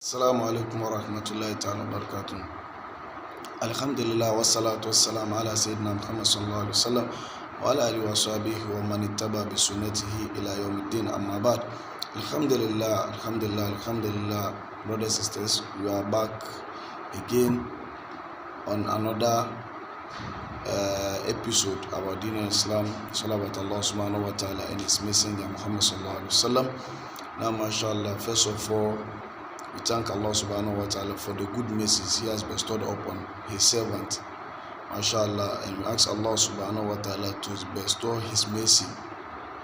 Assalamu alaikum wa rahmatullahi ta'ala wa barakatuh. Alhamdulillah wa salatu wa salam ala Sayyidina Muhammad sallallahu alaihi wasallam wa ala alihi wa sahbihi wa man ittaba bi sunnatihi ila yawmiddin, amma ba'd. Alhamdulillah, brothers and sisters, we are back again on another episode about Deen Islam. Salawat Allah subhanahu wa ta'ala and his messenger Muhammad sallallahu alaihi wasallam. Now, mashallah, first of all, we thank Allah subhanahu wa ta'ala for the good mercies he has bestowed upon his servant, mashallah, and we ask Allah subhanahu wa ta'ala to bestow his mercy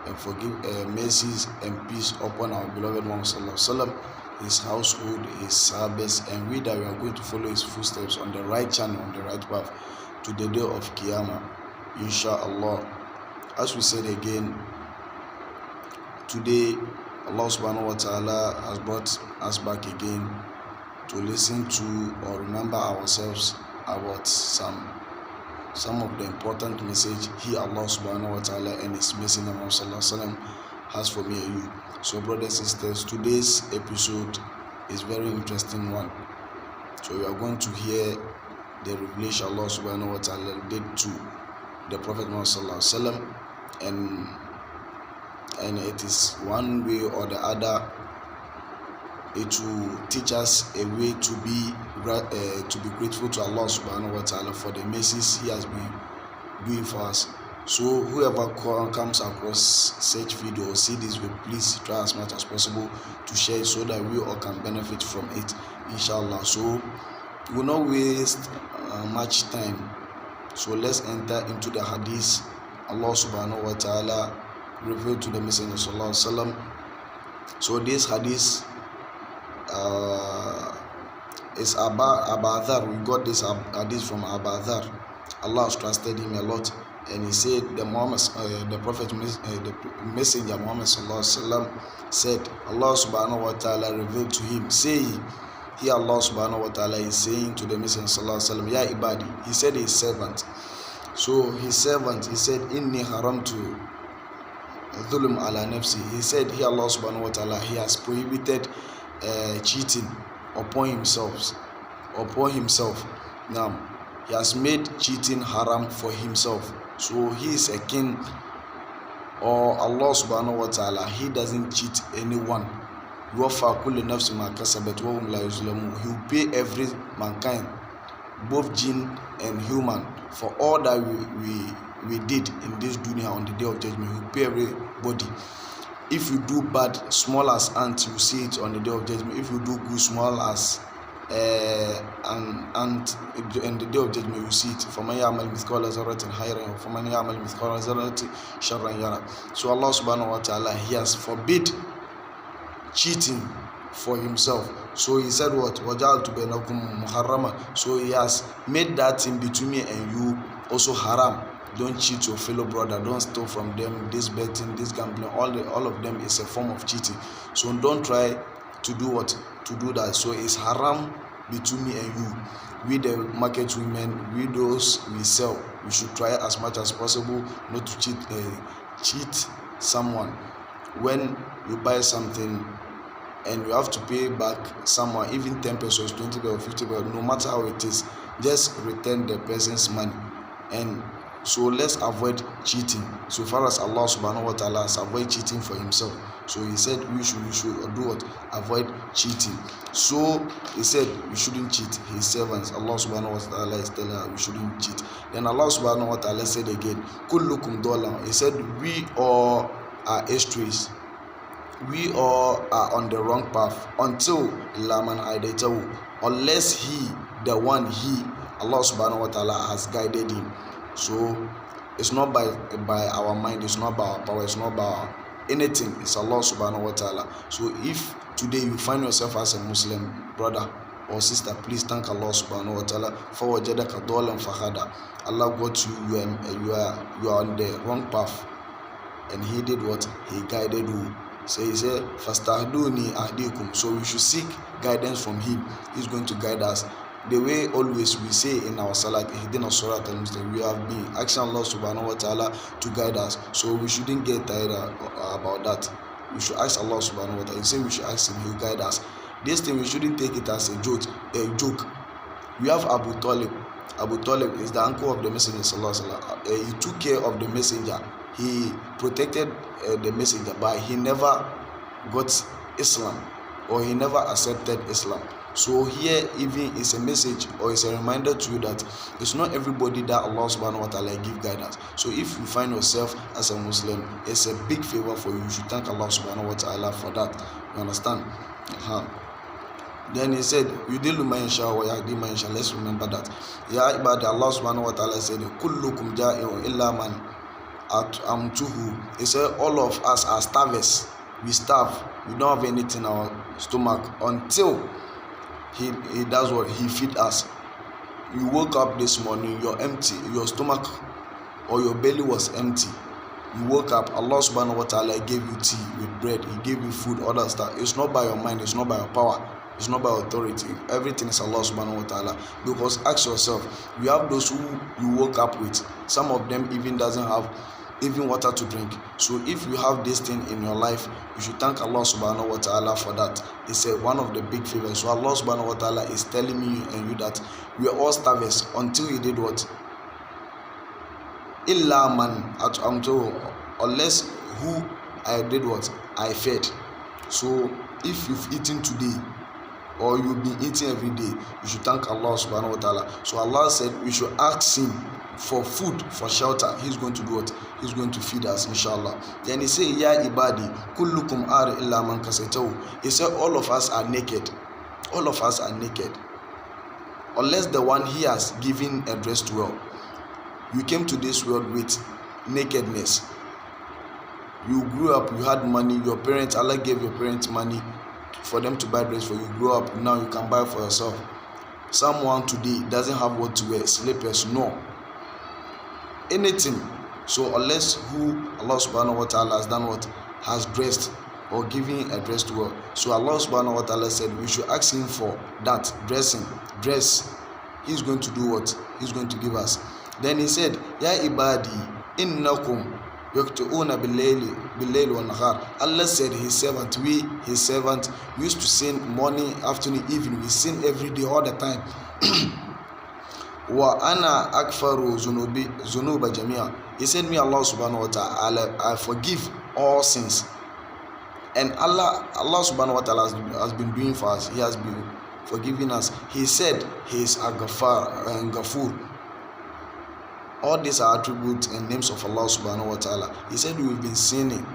and forgive mercies and peace upon our beloved Muhammad sallallahu alaihi wasallam, his household, his sahabas, and we that we are going to follow his footsteps on the right channel, on the right path to the day of Qiyamah, inshallah. As we said again, today Allah subhanahu wa ta'ala has brought us back again to listen to or remember ourselves about some of the important message he, Allah subhanahu wa ta'ala, and his messenger Muhammad sallallahu alaihi wasallam has for me and you. So, brothers and sisters, today's episode is very interesting one. So we are going to hear the revelation Allah subhanahu wa ta'ala did to the Prophet Muhammad sallallahu alaihi wasallam, and it is one way or the other it will teach us a way to be grateful to Allah subhanahu wa ta'ala for the mercies he has been doing for us. So whoever comes across such video or see this video, please try as much as possible to share it so that we all can benefit from it, inshallah. So we will not waste much time, so let's enter into the hadith Allah subhanahu wa ta'ala revealed to the Messenger sallallahu alaihi wasallam. So this hadith is about Abu Dharr. We got this hadith from Abu Dharr. Allah has trusted him a lot, and he said the Messenger Muhammad sallallahu alaihi wasallam said Allah subhanahu wa ta'ala revealed to him, saying, here Allah subhanahu wa ta'ala is saying to the Messenger sallallahu alaihi wasallam, Ya ibadi. He said his servant. So his servant, he said, Inni haramtu dhulm ala nafsi. He said here Allah subhanahu wa ta'ala, he has prohibited cheating upon himself. Now he has made cheating haram for himself. So he is a king, or Allah subhanahu wa ta'ala, he doesn't cheat anyone. He will pay every mankind, both jinn and human, for all that we did in this dunya on the day of judgment. He will pay everybody. If you do bad, small as ant, you see it on the day of judgment. If you do good, small as an ant, in the day of judgment, you see it. فَمَنْ يَعْمَلْ مِثْقَالَ ذَرَّةٍ خَيْرًا وَمَنْ يَعْمَلْ مِثْقَالَ ذَرَّةٍ شَرًّا يَرَهُ. So Allah subhanahu wa ta'ala, he has forbid cheating for himself. So he said what? وَجَعَلْتُ بَيْنَكُمْ مُحَرَّمًا. So he has made that thing between me and you also haram. Don't cheat your fellow brother. Don't steal from them. This betting, this gambling, all of them is a form of cheating. So don't try to do what? To do that. So it's haram between me and you. We the market women, we those we sell, we should try as much as possible not to cheat someone. When you buy something and you have to pay back someone, even 10 pesos, 20 pesos, 50 pesos, no matter how it is, just return the person's money. And so let's avoid cheating. So far as Allah subhanahu wa ta'ala has avoided cheating for himself, so he said we should do what? Avoid cheating. So he said we shouldn't cheat his servants. Allah subhanahu wa ta'ala is telling us we shouldn't cheat. Then Allah subhanahu wa ta'ala said again, kullukum dolan. He said we all are estrays. We all are on the wrong path until laman aidaitahu, unless he, the one he, Allah subhanahu wa ta'ala has guided him. So it's not by our mind, it's not by our power, it's not by anything. It's Allah subhanahu wa ta'ala. So if today you find yourself as a Muslim brother or sister, please thank Allah subhanahu wa ta'ala for wajadaka dolan fahada. Allah got you, you are on the wrong path, and he did what? He guided you. So he said, Fastahduni ahdikum. So we should seek guidance from him. He's going to guide us. The way always we say in our salat, Ihdina Surat al-Mustaqim, we have been asking Allah subhanahu wa ta'ala to guide us. So we shouldn't get tired about that. We should ask Allah subhanahu wa ta'ala. He said we should ask him, he will guide us. This thing we shouldn't take it as a joke. We have Abu Talib. Abu Talib is the uncle of the Messenger sallallahu alaihi wasallam. He took care of the messenger. He protected the messenger, but he never got Islam, or he never accepted Islam. So here even is a message, or is a reminder to you that it's not everybody that Allah subhanahu wa ta'ala give guidance. So if you find yourself as a Muslim, it's a big favor for you. You should thank Allah subhanahu wa ta'ala for that. You understand? Then he said, Yudilu man yasha wa yahdi man yasha. Let's remember that. Ya ibadi, Allah subhanahu wa ta'ala said, Kullukum ja'i'un illa man at'amtuhu. He said, all of us are starvers. We starve. We don't have anything in our stomach until he does what? He feed us. You woke up this morning, you're empty, your stomach or your belly was empty. You woke up, Allah subhanahu wa ta'ala gave you tea with bread, He gave you food, other stuff. It's not by your mind, it's not by your power, it's not by authority. Everything is Allah subhanahu wa ta'ala. Because ask yourself, you have those who you woke up with. Some of them even doesn't have even water to drink. So if you have this thing in your life, you should thank Allah subhanahu wa ta'ala for that. It's one of the big favors. So Allah subhanahu wa ta'ala is telling me and you that we are all starvers until He did what? Illa man at'amtuhu, unless who I did what? I fed. So if you've eaten today, or you'll be eating every day, you should thank Allah subhanahu wa ta'ala. So Allah said we should ask Him for food, for shelter. He's going to do what? He's going to feed us, inshallah. Then He said, Ya ibadi, kullukum ari illa man kasaytahu. He said all of us are naked. All of us are naked, unless the one He has given a dress to wear. You came to this world with nakedness. You grew up, you had money, your parents, Allah gave your parents money for them to buy dress for you. Grow up, now you can buy for yourself. Someone today doesn't have what to wear, slippers, no, anything. So unless who Allah subhanahu wa ta'ala has done what? Has dressed or given a dress to wear. So Allah subhanahu wa ta'ala said we should ask Him for that dress. He's going to do what? He's going to give us. Then He said, Ya ibadi, innakum yaktu'una bil-layli wan-nahar. Allah said His servant, His servant, used to sin morning, afternoon, evening. We sin every day, all the time. Wa ana akfaru zunuba jamia. He said, me Allah subhanahu wa ta'ala, I forgive all sins. And Allah subhanahu wa ta'ala has been doing for us. He has been forgiving us. He said He is Al-Ghaffar and Ghafur. All these are attributes and names of Allah subhanahu wa ta'ala. He said we've been sinning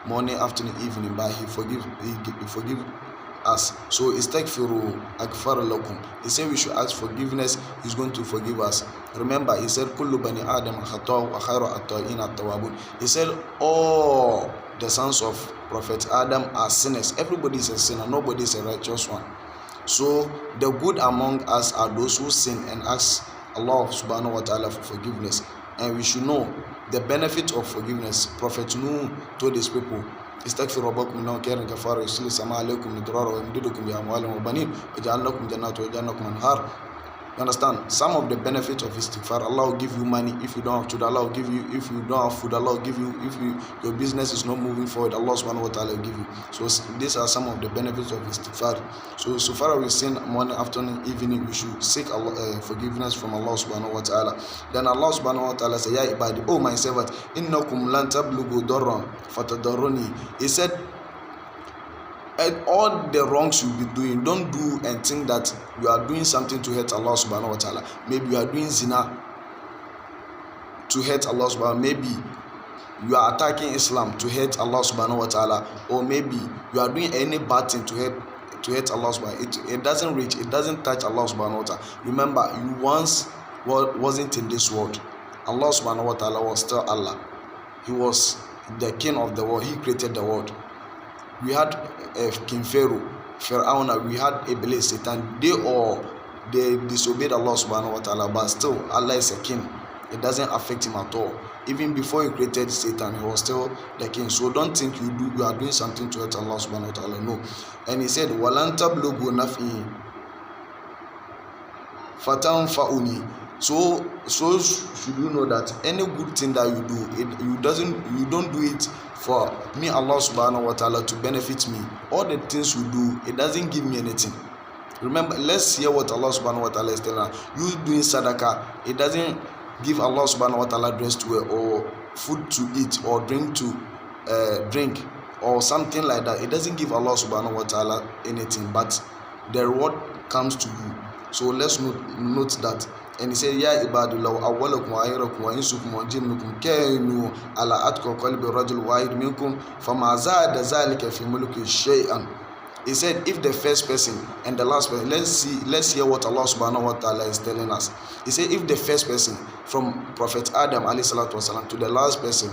morning, afternoon, evening, but He forgive us. So istaghfiru aghfar lakum. He said we should ask forgiveness. He's going to forgive us. Remember, He said kullu bani adam khata'u wa khairu at-tawwabin at-tawwabun. He said all the sons of Prophet Adam are sinners. Everybody is a sinner, nobody is a righteous one. So the good among us are those who sin and ask Allah subhanahu wa ta'ala for forgiveness. And we should know the benefit of forgiveness. Prophet Nuh told his people, استغفروا ربكم إنه كان غفارا يرسل السماء عليكم مدرارا ويمددكم بأموال وبنين ويجعل لكم جنات ويجعل لكم أنهار. You understand? Some of the benefits of istighfar, Allah will give you money if you don't have food. Allah will give you, if you don't have food, Allah will give you, if your business is not moving forward, Allah subhanahu wa ta'ala will give you. So these are some of the benefits of istighfar. So far as we sin morning, afternoon, evening, we should seek Allah, forgiveness from Allah subhanahu wa ta'ala. Then Allah subhanahu wa ta'ala said, Ya ibadi, oh my servant, innakum lan tablugu darran fatadarruni. He said, and all the wrongs you'll be doing, don't do and think that you are doing something to hurt Allah subhanahu wa ta'ala. Maybe you are doing zina to hurt Allah subhanahu wa ta'ala. Maybe you are attacking Islam to hurt Allah subhanahu wa ta'ala. Or maybe you are doing any bad thing to hurt Allah subhanahu wa ta'ala. It doesn't reach, it doesn't touch Allah subhanahu wa ta'ala. Remember, you once wasn't in this world. Allah subhanahu wa ta'ala was still Allah. He was the king of the world. He created the world. We had King Pharaoh, we had Iblis, Satan. They disobeyed Allah subhanahu wa ta'ala, but still Allah is a king. It doesn't affect Him at all. Even before He created Satan, He was still the king. So don't think you are doing something to hurt Allah subhanahu wa ta'ala. No. And He said, Walan tablugu naf'i fatanfa'uni. So should you know that any good thing that you do, you don't do it for me, Allah subhanahu wa ta'ala, to benefit me. All the things you do, it doesn't give me anything. Remember, let's hear what Allah subhanahu wa ta'ala is telling us. You doing sadaqah, it doesn't give Allah subhanahu wa ta'ala dress to wear, or food to eat, or drink to drink, or something like that. It doesn't give Allah subhanahu wa ta'ala anything, but the reward comes to you. So let's note that. And he said, Ya ibadullah, awwalakum wa akhirakum wa insukum wa jinnukum kainu ala atqa qalbi rajul wahid minkum fama zada zalika fi mulki shay'an. He said, if the first person and the last person, let's hear what Allah subhanahu wa ta'ala is telling us. He said, if the first person, from Prophet Adam alayhi salatu wasalam, to the last person,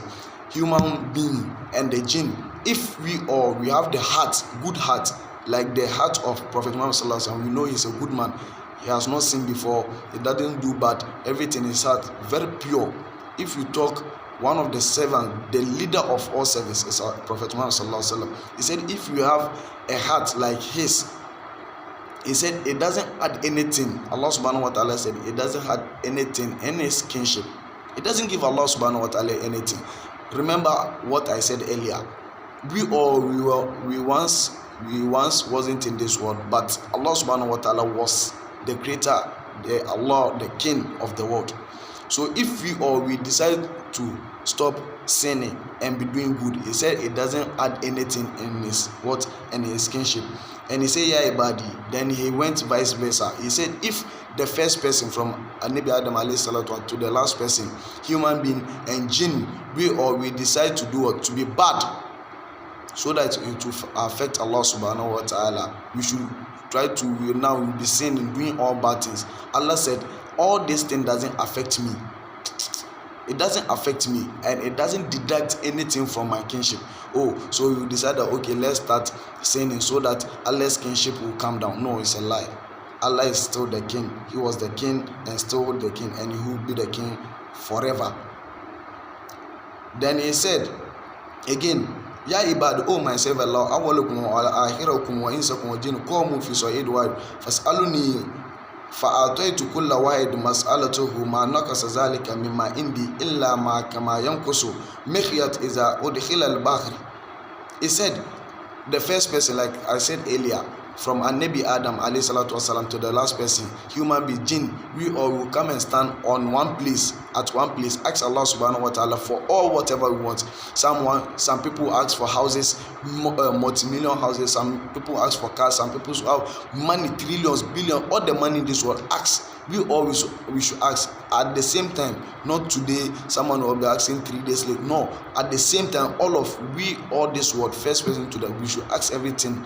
human being and the jinn, if we have the heart, good heart, like the heart of Prophet Muhammad sallallahu alaihi wasallam, we know he's a good man. He has not sinned before. He doesn't do bad. Everything is heart, very pure. If you talk, one of the servants, the leader of all service, is Prophet Muhammad sallallahu alaihi wasallam. He said, if you have a heart like his, he said, it doesn't add anything. Allah subhanahu wa ta'ala said, it doesn't add anything, any kinship. It doesn't give Allah subhanahu wa ta'ala anything. Remember what I said earlier. We once wasn't in this world, but Allah subhanahu wa ta'ala was the creator, the king of the world. So if we decide to stop sinning and be doing good, he said it doesn't add anything in his kinship. And he said, Ya ibadi. Then he went vice versa. He said, if the first person from Nabi Adam alayhi salatu to the last person, human being and jinn, we decide to do what? To be bad, so that it will affect Allah subhanahu wa ta'ala. We should try to now be sinning, doing all bad things. Allah said, all this thing doesn't affect me. It doesn't affect me, and it doesn't deduct anything from my kinship. So you decide that, okay, let's start sinning so that Allah's kinship will come down. No, it's a lie. Allah is still the king. He was the king and still the king, and he will be the king forever. Then he said again, Ya ibad, O my servant, Allah, awwalukum wa akhirakum wa insakum wa jinnukum qamu fi sa'id wahid fas'aluni fa'ataitu kulla wahid mas'alatuhu ma naqasa zalika mimma indi illa ma kama yanqusu mikhyat iza udkhila al-bahr. He said, the first person, like I said earlier, from Nabi Adam alayhi salatu wasalam to the last person, human being, jinn, we all will come and stand on one place, ask Allah subhanahu wa ta'ala for all whatever we want. Some people ask for houses, multi-million houses. Some people ask for cars. Some people have money, trillions, billions, all the money in this world. We should ask at the same time. Not today, someone will be asking 3 days later. No, at the same time, all this world, first person to that, we should ask everything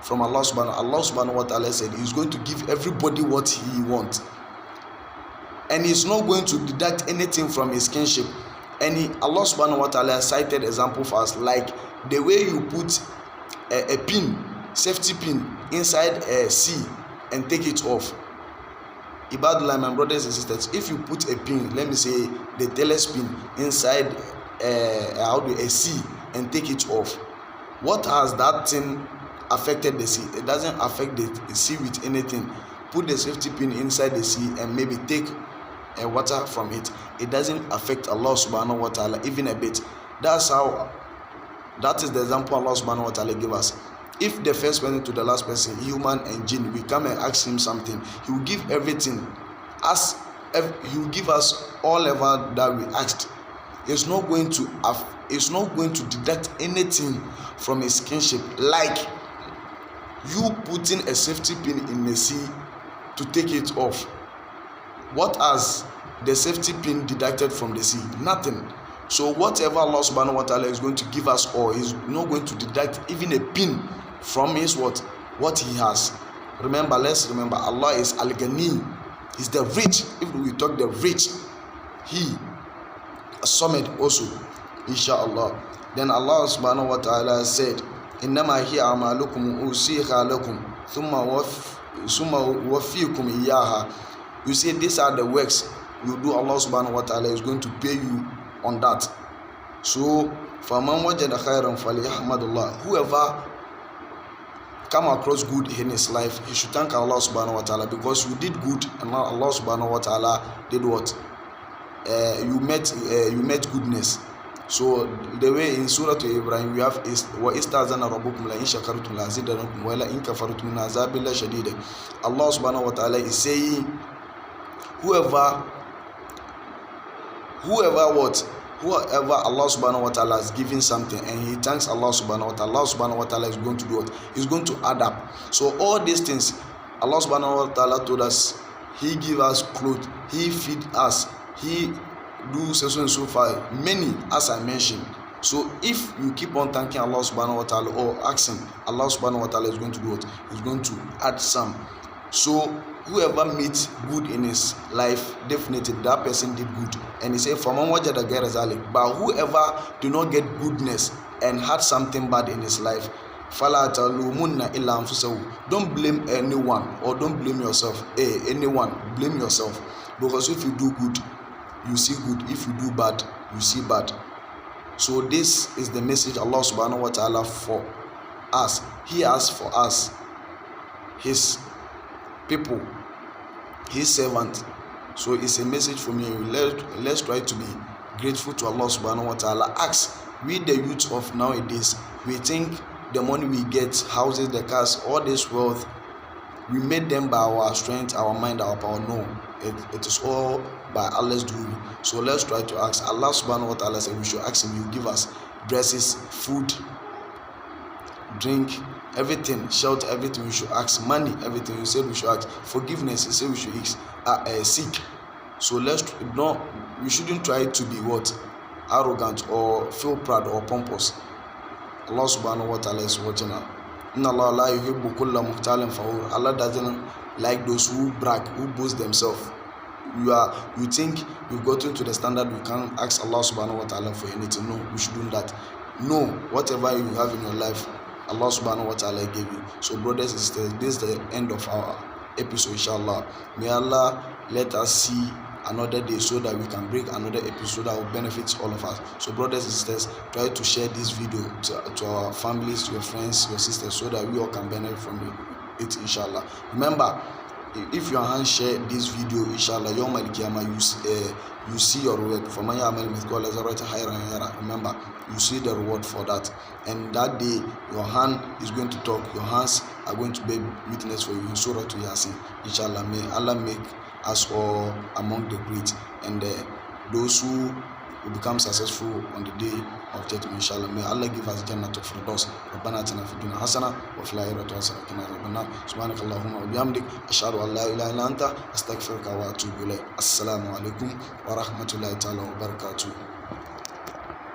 from Allah subhanahu wa ta'ala said he's going to give everybody what he wants, and he's not going to deduct anything from his kinship. And Allah subhanahu wa ta'ala cited example for us, like the way you put a pin, safety pin, inside a sea and take it off. Ibadullah, my brothers and sisters, if you put a pin, let me say the telespin, inside a sea and take it off, what has that thing affected the sea? It doesn't affect the sea with anything. Put the safety pin inside the sea and maybe take water from it. It doesn't affect Allah subhanahu wa ta'ala even a bit. That is the example Allah subhanahu wa ta'ala give us. If the first person to the last person, human and jinn, we come and ask him something, he will give everything. He will give us all ever that we asked. It's not going to deduct anything from his kinship, like you putting a safety pin in the sea to take it off. What has the safety pin deducted from the sea? Nothing. So whatever Allah subhanahu wa ta'ala is going to give us, or is not going to deduct even a pin from his what he has. Let's remember Allah is Al-Ghani. He's the rich. If we talk the rich, he As-Samad also, inshallah. Then Allah subhanahu wa ta'ala said, Innama hiya amalukum usiha lakum thumma wafikum iyaha. You say these are the works you do, Allah subhanahu wa ta'ala is going to pay you on that. So faman wajada khairan falyahmadullah. Whoever come across good in his life, he should thank Allah subhanahu wa ta'ala, because you did good and Allah subhanahu wa ta'ala did what? You met goodness. So the way in Surah to Ibrahim we have is wa istazana rabbukum la in shakartum la azidannakum wa la in kafartum min azabil shadid. Allah subhanahu wa ta'ala is saying whoever Allah subhanahu wa ta'ala has given something and he thanks Allah subhanahu wa ta'ala, Allah subhanahu wa ta'ala is going to do what? He's going to add up. So all these things Allah subhanahu wa ta'ala told us, he give us clothes, he feed us, he do so and so far, many as I mentioned. So if you keep on thanking Allah subhanahu wa ta'ala or asking, Allah subhanahu wa ta'ala is going to do what? He's going to add some. So whoever meets good in his life, definitely that person did good. And he said, "Faman wajada ghayra zalik." But whoever do not get goodness and had something bad in his life, fala talumunna illa anfusahu. Don't blame anyone or don't blame yourself. Anyone, blame yourself. Because if you do good, you see good. If you do bad, you see bad. So this is the message Allah subhanahu wa ta'ala for us. He has for us, his people, his servant. So it's a message for me. Let's try to be grateful to Allah subhanahu wa ta'ala. Ask, we the youth of nowadays, we think the money we get, houses, the cars, all this wealth, we made them by our strength, our mind, our power. No, it is all by Allah's doing. So let's try to ask. Allah subhanahu wa ta'ala said we should ask him. He give us dresses, food, drink, everything, shelter, everything. We should ask. Money, everything. He said we should ask. Forgiveness, he said we should seek. So we shouldn't try to be what? Arrogant or feel proud or pompous. Allah subhanahu wa ta'ala is watching us. Inna Allah la yuhibbu kulla mukhtalin fakhur. Allah doesn't like those who brag, who boast themselves. You think you've gotten to the standard you can't ask Allah subhanahu wa ta'ala for anything. No, we should do that. No, whatever you have in your life, Allah subhanahu wa ta'ala gave you. So brothers and sisters, this is the end of our episode, inshallah. May Allah let us see another day so that we can bring another episode that will benefit all of us. So brothers and sisters, try to share this video to our families, to your friends, your sisters, so that we all can benefit from it, inshallah. Remember, if your hand share this video, inshallah, yawm al-qiyamah, you see your reward. For man ya'mal mithqala dharratin khayran yara. Remember, you see the reward for that. And that day, your hand is going to talk. Your hands are going to be witness for you in Surah to Yasin. Inshallah, may Allah make us all among the great and those who will become successful on the day of judgment, inshallah. May Allah give us Jannatul Firdaus. Rabbana atina fid dunya hasana wa fil akhirati hasana wa qina adhaban nar. Subhanakallahumma wa bihamdik, ashhadu an la ilaha illa anta, astaghfiruka wa atubu ilayk. Assalamu alaikum wa rahmatullahi ta'ala wa barakatuh.